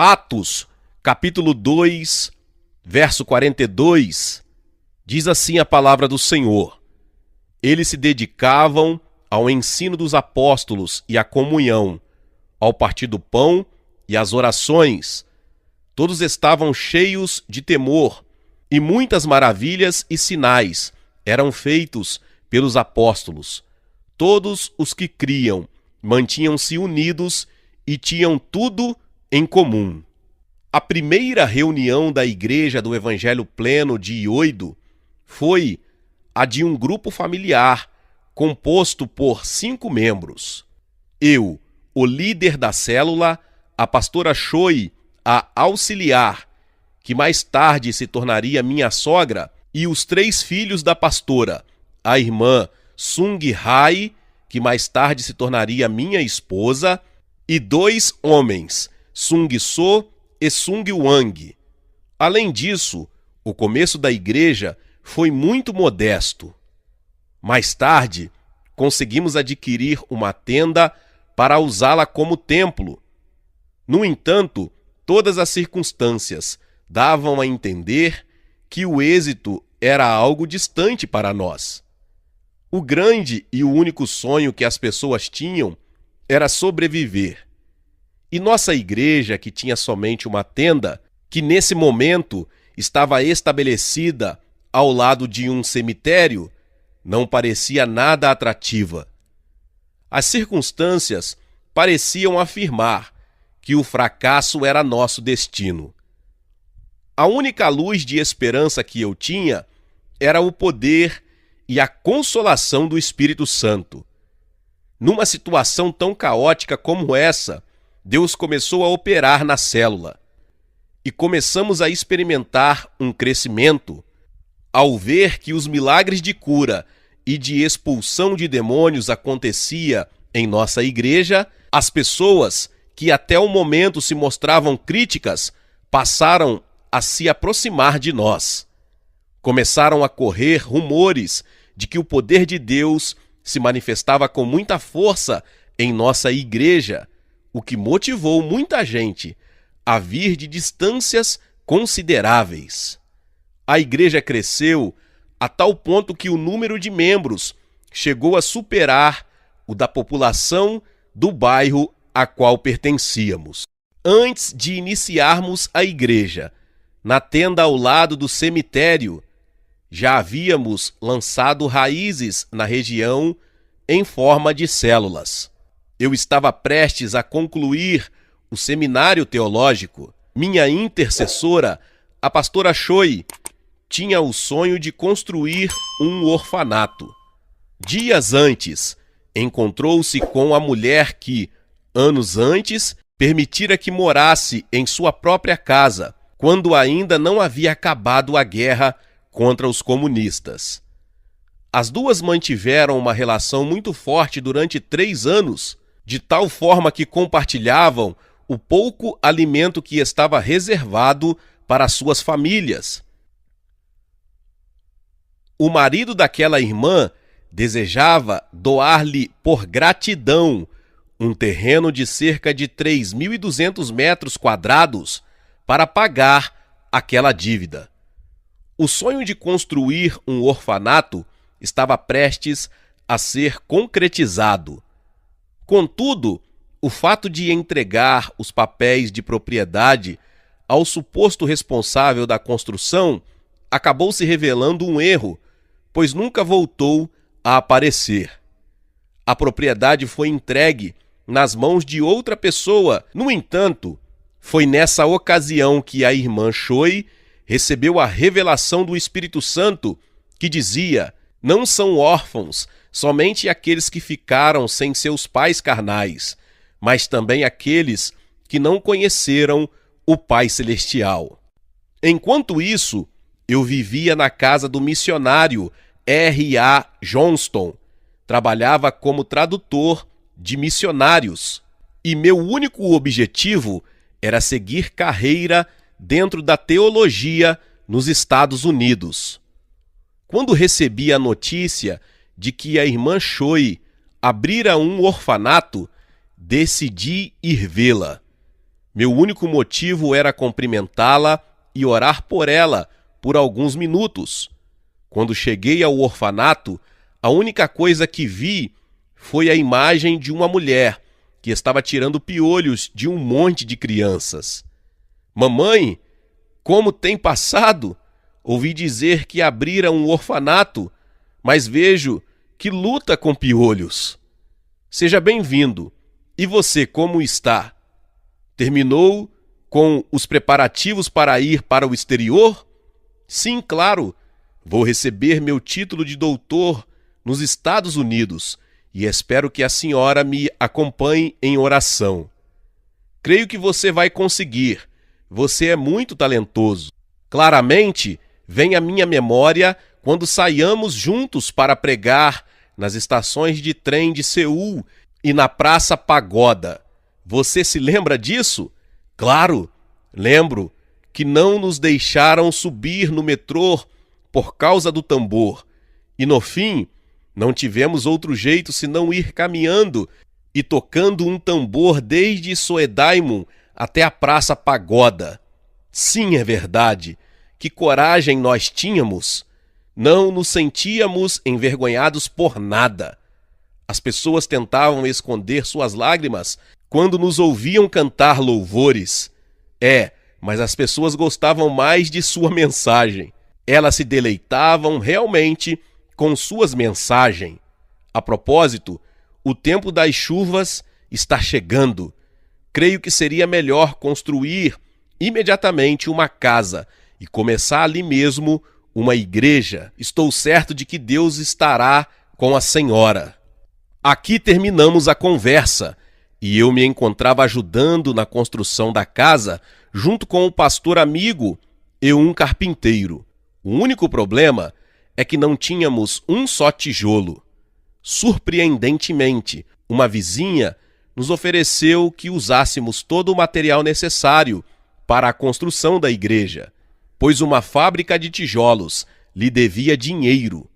Atos, capítulo 2, verso 42, diz assim a palavra do Senhor: Eles se dedicavam ao ensino dos apóstolos e à comunhão, ao partir do pão e às orações. Todos estavam cheios de temor, e muitas maravilhas e sinais eram feitos pelos apóstolos. Todos os que criam mantinham-se unidos e tinham tudo em comum. A primeira reunião da Igreja do Evangelho Pleno de Ioido foi a de um grupo familiar composto por 5 membros. Eu, o líder da célula, a pastora Choi, a auxiliar, que mais tarde se tornaria minha sogra, e os 3 filhos da pastora, a irmã Sung Hai, que mais tarde se tornaria minha esposa, e 2 homens, Sung So e Sung Wang. Além disso, o começo da igreja foi muito modesto. Mais tarde, conseguimos adquirir uma tenda para usá-la como templo. No entanto, todas as circunstâncias davam a entender que o êxito era algo distante para nós. O grande e o único sonho que as pessoas tinham era sobreviver. E nossa igreja, que tinha somente uma tenda, que nesse momento estava estabelecida ao lado de um cemitério, não parecia nada atrativa. As circunstâncias pareciam afirmar que o fracasso era nosso destino. A única luz de esperança que eu tinha era o poder e a consolação do Espírito Santo. Numa situação tão caótica como essa, Deus começou a operar na célula. E começamos a experimentar um crescimento ao ver que os milagres de cura e de expulsão de demônios acontecia em nossa igreja. As pessoas que até o momento se mostravam críticas passaram a se aproximar de nós. Começaram a correr rumores de que o poder de Deus se manifestava com muita força em nossa igreja, o que motivou muita gente a vir de distâncias consideráveis. A igreja cresceu a tal ponto que o número de membros chegou a superar o da população do bairro a qual pertencíamos. Antes de iniciarmos a igreja, na tenda ao lado do cemitério, já havíamos lançado raízes na região em forma de células. Eu estava prestes a concluir o seminário teológico. Minha intercessora, a pastora Choi, tinha o sonho de construir um orfanato. Dias antes, encontrou-se com a mulher que, anos antes, permitira que morasse em sua própria casa, quando ainda não havia acabado a guerra contra os comunistas. As duas mantiveram uma relação muito forte durante 3 anos, de tal forma que compartilhavam o pouco alimento que estava reservado para suas famílias. O marido daquela irmã desejava doar-lhe por gratidão um terreno de cerca de 3.200 metros quadrados para pagar aquela dívida. O sonho de construir um orfanato estava prestes a ser concretizado. Contudo, o fato de entregar os papéis de propriedade ao suposto responsável da construção acabou se revelando um erro, pois nunca voltou a aparecer. A propriedade foi entregue nas mãos de outra pessoa. No entanto, foi nessa ocasião que a irmã Choi recebeu a revelação do Espírito Santo, que dizia: não são órfãos somente aqueles que ficaram sem seus pais carnais, mas também aqueles que não conheceram o Pai Celestial. Enquanto isso, eu vivia na casa do missionário R.A. Johnston, trabalhava como tradutor de missionários, e meu único objetivo era seguir carreira dentro da teologia nos Estados Unidos. Quando recebi a notícia de que a irmã Choi abrira um orfanato, decidi ir vê-la. Meu único motivo era cumprimentá-la e orar por ela por alguns minutos. Quando cheguei ao orfanato, a única coisa que vi foi a imagem de uma mulher que estava tirando piolhos de um monte de crianças. Mamãe, como tem passado? Ouvi dizer que abrira um orfanato, mas vejo que luta com piolhos. Seja bem-vindo. E você, como está? Terminou com os preparativos para ir para o exterior? Sim, claro. Vou receber meu título de doutor nos Estados Unidos e espero que a senhora me acompanhe em oração. Creio que você vai conseguir. Você é muito talentoso. Claramente, vem à minha memória quando saíamos juntos para pregar nas estações de trem de Seul e na Praça Pagoda. Você se lembra disso? Claro, lembro que não nos deixaram subir no metrô por causa do tambor. E no fim, não tivemos outro jeito senão ir caminhando e tocando um tambor desde Soedaimon até a Praça Pagoda. Sim, é verdade. Que coragem nós tínhamos! Não nos sentíamos envergonhados por nada. As pessoas tentavam esconder suas lágrimas quando nos ouviam cantar louvores. Mas as pessoas gostavam mais de sua mensagem. Elas se deleitavam realmente com suas mensagens. A propósito, o tempo das chuvas está chegando. Creio que seria melhor construir imediatamente uma casa e começar ali mesmo uma igreja. Estou certo de que Deus estará com a senhora. Aqui terminamos a conversa e eu me encontrava ajudando na construção da casa junto com o pastor amigo e um carpinteiro. O único problema é que não tínhamos um só tijolo. Surpreendentemente, uma vizinha nos ofereceu que usássemos todo o material necessário para a construção da igreja, pois uma fábrica de tijolos lhe devia dinheiro.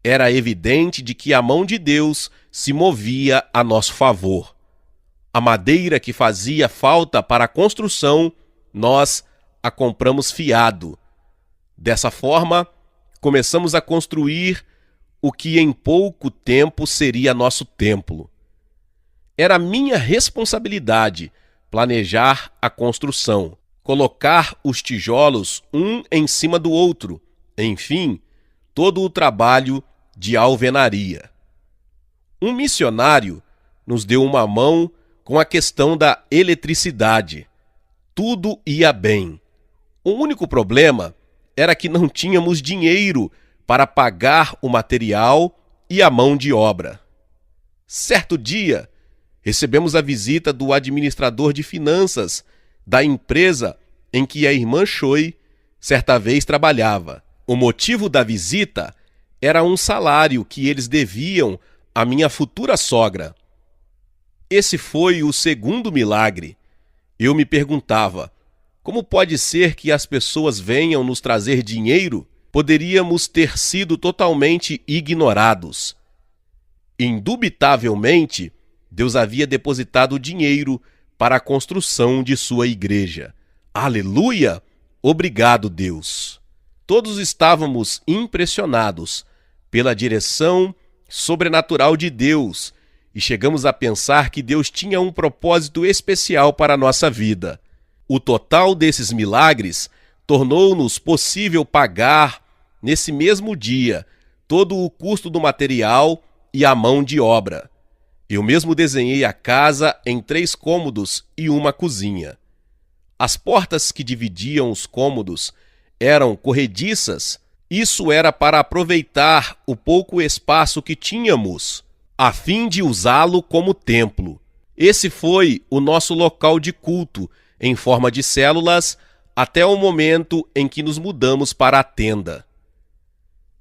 Era evidente de que a mão de Deus se movia a nosso favor. A madeira que fazia falta para a construção, nós a compramos fiado. Dessa forma, começamos a construir o que em pouco tempo seria nosso templo. Era minha responsabilidade planejar a construção, colocar os tijolos um em cima do outro, enfim, todo o trabalho de alvenaria. Um missionário nos deu uma mão com a questão da eletricidade. Tudo ia bem. O único problema era que não tínhamos dinheiro para pagar o material e a mão de obra. Certo dia, recebemos a visita do administrador de finanças da empresa em que a irmã Choi certa vez trabalhava. O motivo da visita era um salário que eles deviam à minha futura sogra. Esse foi o segundo milagre. Eu me perguntava, como pode ser que as pessoas venham nos trazer dinheiro? Poderíamos ter sido totalmente ignorados. Indubitavelmente, Deus havia depositado dinheiro para a construção de sua igreja. Aleluia! Obrigado, Deus! Todos estávamos impressionados pela direção sobrenatural de Deus e chegamos a pensar que Deus tinha um propósito especial para a nossa vida. O total desses milagres tornou-nos possível pagar, nesse mesmo dia, todo o custo do material e a mão de obra. Eu mesmo desenhei a casa em 3 cômodos e uma cozinha. As portas que dividiam os cômodos eram corrediças. Isso era para aproveitar o pouco espaço que tínhamos, a fim de usá-lo como templo. Esse foi o nosso local de culto, em forma de células, até o momento em que nos mudamos para a tenda.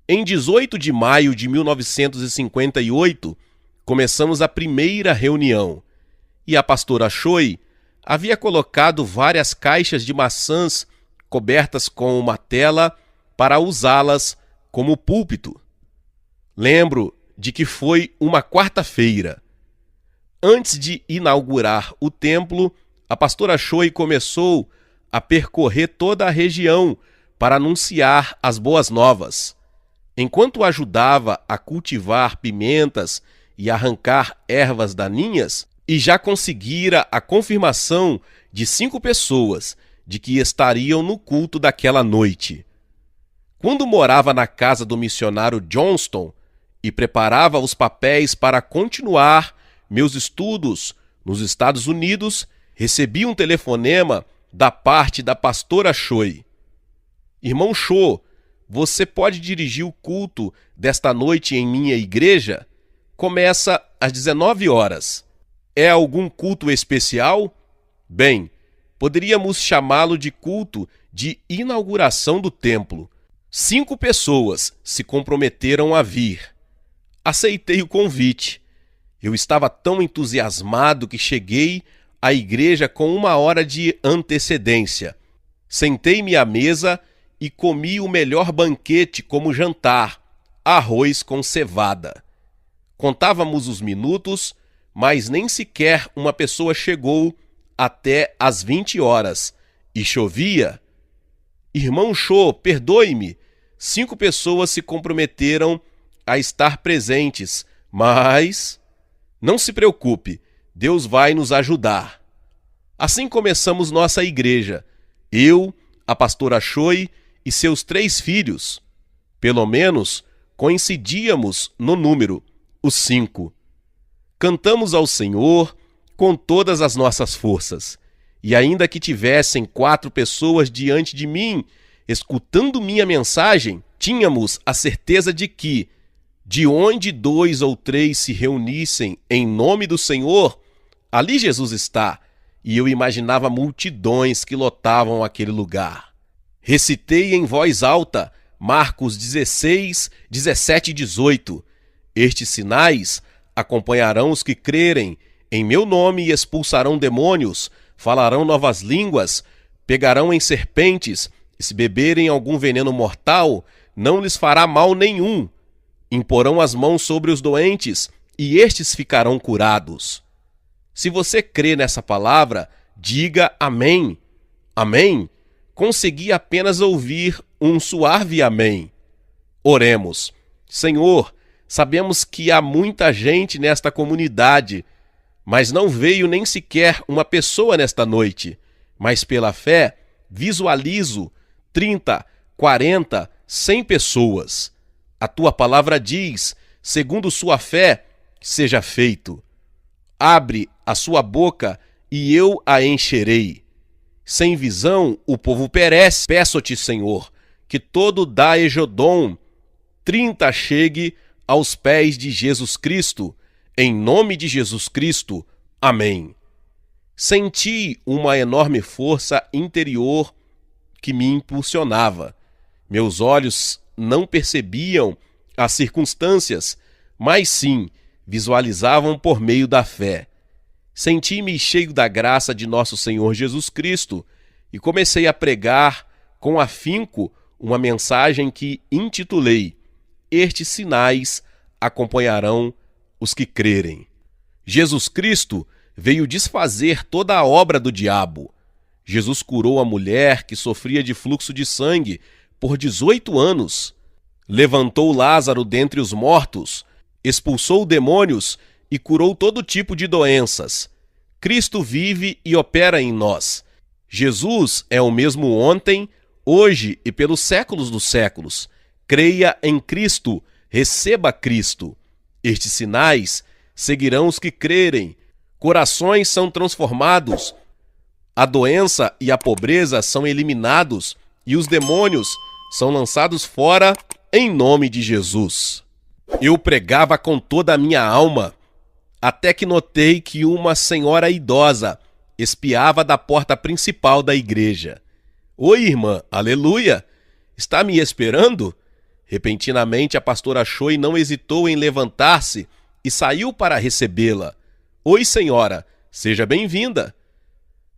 Em 18 de maio de 1958, começamos a primeira reunião, e a pastora Choi havia colocado várias caixas de maçãs cobertas com uma tela para usá-las como púlpito. Lembro de que foi uma quarta-feira. Antes de inaugurar o templo, a pastora Choi começou a percorrer toda a região para anunciar as boas novas. Enquanto ajudava a cultivar pimentas e arrancar ervas daninhas, e já conseguira a confirmação de 5 pessoas de que estariam no culto daquela noite. Quando morava na casa do missionário Johnston e preparava os papéis para continuar meus estudos nos Estados Unidos, recebi um telefonema da parte da pastora Choi. Irmão Cho, você pode dirigir o culto desta noite em minha igreja? Começa às 19 horas. É algum culto especial? Bem, poderíamos chamá-lo de culto de inauguração do templo. 5 pessoas se comprometeram a vir. Aceitei o convite. Eu estava tão entusiasmado que cheguei à igreja com 1 hora de antecedência. Sentei-me à mesa e comi o melhor banquete como jantar, arroz com cevada. Contávamos os minutos, mas nem sequer uma pessoa chegou até às 20 horas. E chovia. Irmão Cho, perdoe-me. 5 pessoas se comprometeram a estar presentes, mas não se preocupe, Deus vai nos ajudar. Assim começamos nossa igreja. Eu, a pastora Choi e seus 3 filhos. Pelo menos coincidíamos no número, os 5. Cantamos ao Senhor com todas as nossas forças. E ainda que tivessem 4 pessoas diante de mim, escutando minha mensagem, tínhamos a certeza de que, de onde 2 ou 3 se reunissem em nome do Senhor, ali Jesus está. E eu imaginava multidões que lotavam aquele lugar. Recitei em voz alta Marcos 16, 17 e 18. Estes sinais acompanharão os que crerem. Em meu nome expulsarão demônios, falarão novas línguas, pegarão em serpentes, e se beberem algum veneno mortal, não lhes fará mal nenhum. Imporão as mãos sobre os doentes, e estes ficarão curados. Se você crê nessa palavra, diga amém. Amém? Consegui apenas ouvir um suave amém. Oremos. Senhor, sabemos que há muita gente nesta comunidade, mas não veio nem sequer uma pessoa nesta noite. Mas pela fé, visualizo 30, 40, 100 pessoas. A tua palavra diz, segundo sua fé, seja feito. Abre a sua boca e eu a encherei. Sem visão o povo perece. Peço-te, Senhor, que todo Daejodom 30 chegue aos pés de Jesus Cristo. Em nome de Jesus Cristo. Amém. Senti uma enorme força interior que me impulsionava. Meus olhos não percebiam as circunstâncias, mas sim visualizavam por meio da fé. Senti-me cheio da graça de nosso Senhor Jesus Cristo e comecei a pregar com afinco uma mensagem que intitulei: Estes sinais acompanharão os que crerem. Jesus Cristo veio desfazer toda a obra do diabo. Jesus curou a mulher que sofria de fluxo de sangue por 18 anos. Levantou Lázaro dentre os mortos, expulsou demônios e curou todo tipo de doenças. Cristo vive e opera em nós. Jesus é o mesmo ontem, hoje e pelos séculos dos séculos. Creia em Cristo, receba Cristo. Estes sinais seguirão os que crerem. Corações são transformados, a doença e a pobreza são eliminados e os demônios são lançados fora em nome de Jesus. Eu pregava com toda a minha alma, até que notei que uma senhora idosa espiava da porta principal da igreja. Oi, irmã, aleluia! Está me esperando? Repentinamente a pastora Choi não hesitou em levantar-se e saiu para recebê-la. Oi, senhora, seja bem-vinda.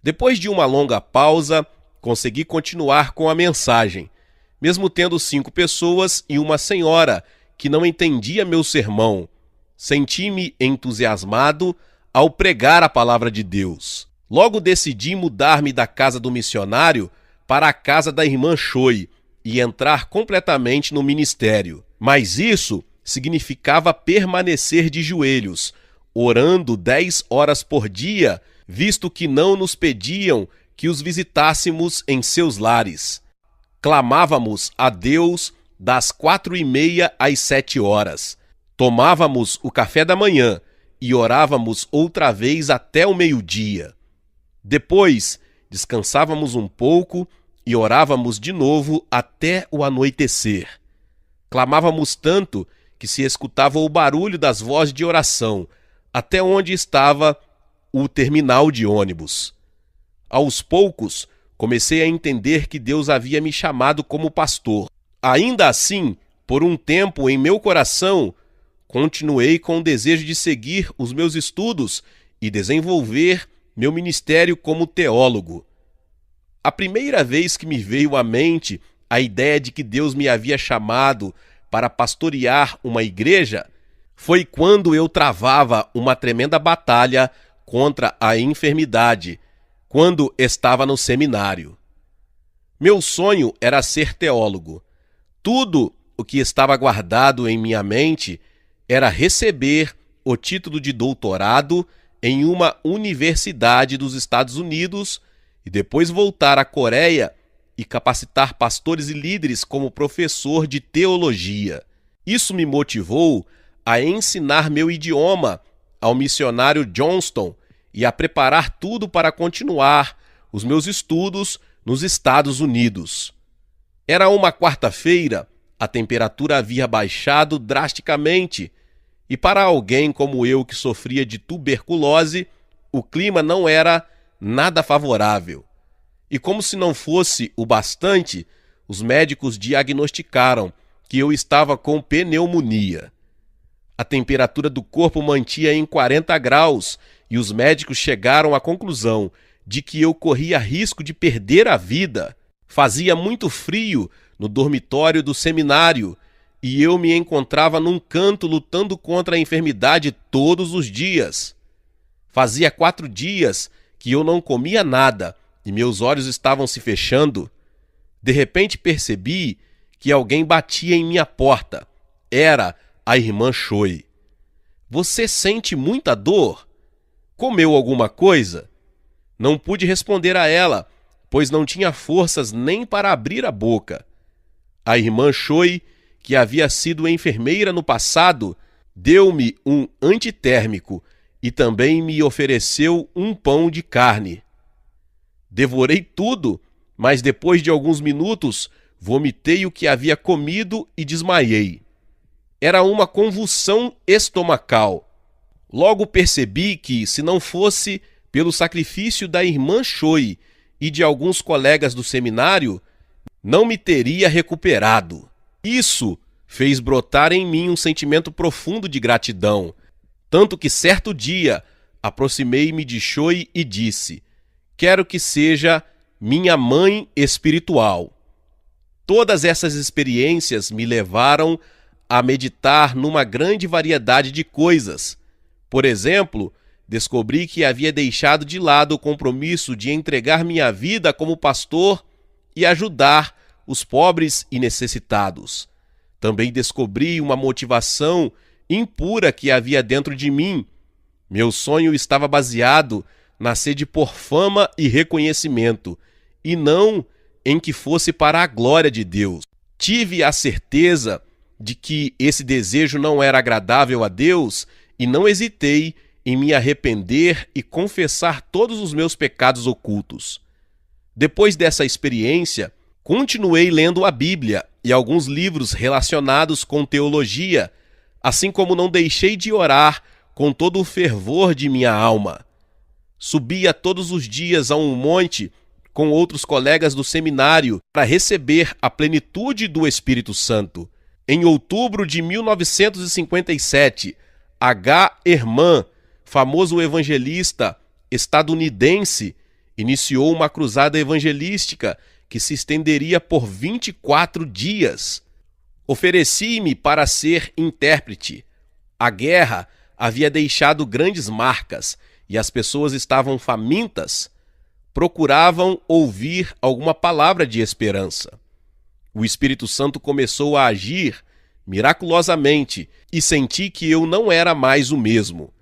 Depois de uma longa pausa, consegui continuar com a mensagem, mesmo tendo 5 pessoas e uma senhora que não entendia meu sermão. Senti-me entusiasmado ao pregar a palavra de Deus. Logo decidi mudar-me da casa do missionário para a casa da irmã Choi e entrar completamente no ministério. Mas isso significava permanecer de joelhos, orando 10 horas por dia, visto que não nos pediam que os visitássemos em seus lares. Clamávamos a Deus das 4:30 às 7 horas. Tomávamos o café da manhã e orávamos outra vez até o meio-dia. Depois, descansávamos um pouco e orávamos de novo até o anoitecer. Clamávamos tanto que se escutava o barulho das vozes de oração, até onde estava o terminal de ônibus. Aos poucos, comecei a entender que Deus havia me chamado como pastor. Ainda assim, por um tempo em meu coração, continuei com o desejo de seguir os meus estudos e desenvolver meu ministério como teólogo. A primeira vez que me veio à mente a ideia de que Deus me havia chamado para pastorear uma igreja foi quando eu travava uma tremenda batalha contra a enfermidade, quando estava no seminário. Meu sonho era ser teólogo. Tudo o que estava guardado em minha mente era receber o título de doutorado em uma universidade dos Estados Unidos e depois voltar à Coreia e capacitar pastores e líderes como professor de teologia. Isso me motivou a ensinar meu idioma ao missionário Johnston e a preparar tudo para continuar os meus estudos nos Estados Unidos. Era uma quarta-feira, a temperatura havia baixado drasticamente e para alguém como eu que sofria de tuberculose, o clima não era nada favorável. E como se não fosse o bastante, os médicos diagnosticaram que eu estava com pneumonia. A temperatura do corpo mantinha em 40 graus e os médicos chegaram à conclusão de que eu corria risco de perder a vida. Fazia muito frio no dormitório do seminário e eu me encontrava num canto lutando contra a enfermidade todos os dias. Fazia 4 dias que eu não comia nada e meus olhos estavam se fechando. De repente percebi que alguém batia em minha porta. Era a irmã Choi. "Você sente muita dor? Comeu alguma coisa?" Não pude responder a ela, pois não tinha forças nem para abrir a boca. A irmã Choi, que havia sido enfermeira no passado, deu-me um antitérmico e também me ofereceu um pão de carne. Devorei tudo, mas depois de alguns minutos, vomitei o que havia comido e desmaiei. Era uma convulsão estomacal. Logo percebi que, se não fosse pelo sacrifício da irmã Choi e de alguns colegas do seminário, não me teria recuperado. Isso fez brotar em mim um sentimento profundo de gratidão, tanto que certo dia aproximei-me de Choi e disse: "Quero que seja minha mãe espiritual." Todas essas experiências me levaram a meditar numa grande variedade de coisas. Por exemplo, descobri que havia deixado de lado o compromisso de entregar minha vida como pastor e ajudar os pobres e necessitados. Também descobri uma motivação impura que havia dentro de mim. Meu sonho estava baseado na sede por fama e reconhecimento, e não em que fosse para a glória de Deus. Tive a certeza de que esse desejo não era agradável a Deus e não hesitei em me arrepender e confessar todos os meus pecados ocultos. Depois dessa experiência, continuei lendo a Bíblia e alguns livros relacionados com teologia, assim como não deixei de orar com todo o fervor de minha alma. Subia todos os dias a um monte com outros colegas do seminário para receber a plenitude do Espírito Santo. Em outubro de 1957, H. Ehrman, famoso evangelista estadunidense, iniciou uma cruzada evangelística que se estenderia por 24 dias. Ofereci-me para ser intérprete. A guerra havia deixado grandes marcas e as pessoas estavam famintas, procuravam ouvir alguma palavra de esperança. O Espírito Santo começou a agir miraculosamente e senti que eu não era mais o mesmo.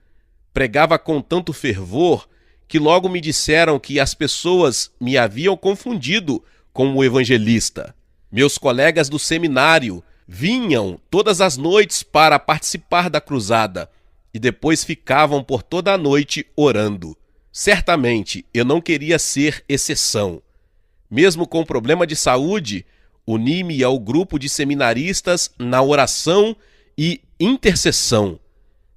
Pregava com tanto fervor que logo me disseram que as pessoas me haviam confundido com o evangelista. Meus colegas do seminário vinham todas as noites para participar da cruzada e depois ficavam por toda a noite orando. Certamente eu não queria ser exceção. Mesmo com problema de saúde, uni-me ao grupo de seminaristas na oração e intercessão.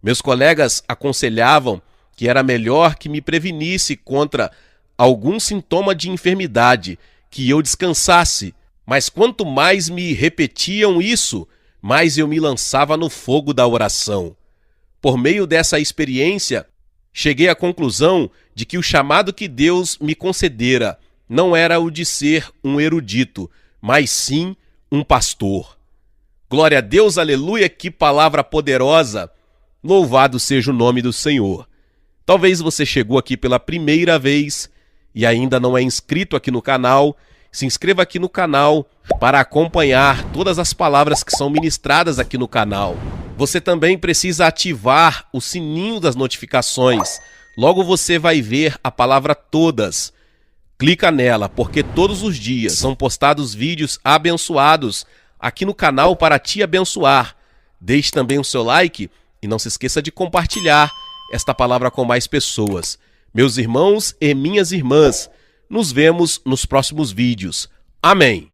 Meus colegas aconselhavam que era melhor que me prevenisse contra algum sintoma de enfermidade, que eu descansasse, mas quanto mais me repetiam isso, mais eu me lançava no fogo da oração. Por meio dessa experiência, cheguei à conclusão de que o chamado que Deus me concedera não era o de ser um erudito, mas sim um pastor. Glória a Deus, aleluia, que palavra poderosa! Louvado seja o nome do Senhor. Talvez você chegou aqui pela primeira vez e ainda não é inscrito aqui no canal. Se inscreva aqui no canal para acompanhar todas as palavras que são ministradas aqui no canal. Você também precisa ativar o sininho das notificações. Logo você vai ver a palavra todas. Clica nela, porque todos os dias são postados vídeos abençoados aqui no canal para te abençoar. Deixe também o seu like e não se esqueça de compartilhar esta palavra com mais pessoas. Meus irmãos e minhas irmãs, nos vemos nos próximos vídeos. Amém.